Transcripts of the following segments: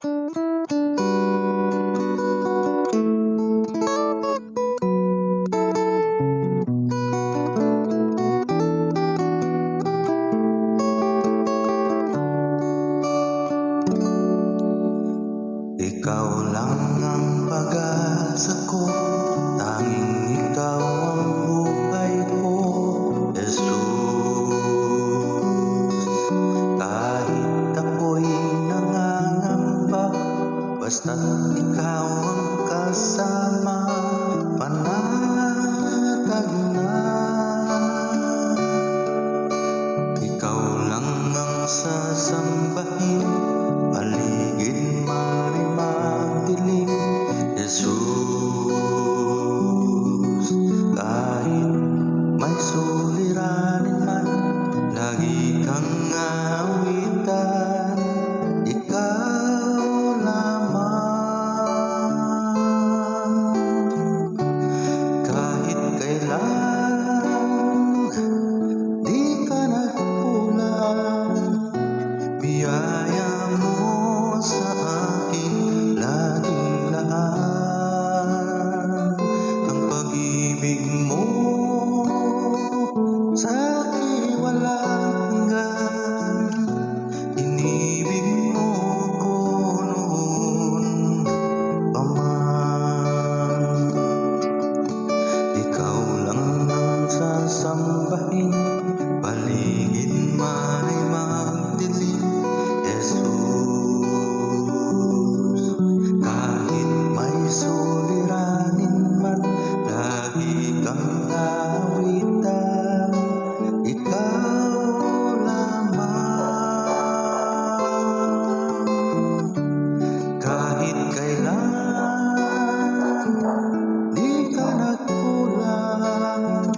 Ikaw lang ang pag-asa ko, tanging ikaw ang buhay ko, Jesus. Kahit ako'y nangangamba, basta't ikaw ang kasama, panatag na. Ikaw lang ang sasambahin, paligid man ay magdilim, Jesus. Kahit may suliranin man, lagi kang awitan, ikaw lamang. Kahit kailan di ka nagkulang, biyaya mo sa akin laging laan. Ang pag-ibig mo sa akin walang hanggan, inibig mo ako noon pa man. Ikaw lang ang sasambahin, paligid man ay magdilim, Jesus. Kahit may suliranin man, lagi kang awitan, ikaw lamang. Kahit kailan di ka nagkulang,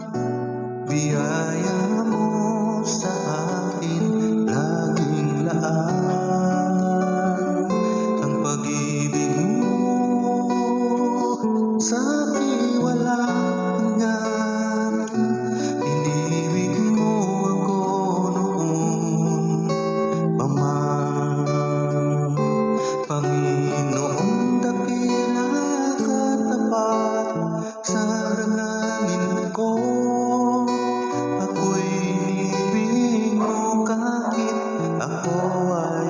biyaya mo sa akin laging laan. Ang pag-ibig mo sa akin walang hanggan, inibig mo ako noon pa man. Panginoon, dakila katapat sa dalangin ko, ako'y inibig mo kahit ako ay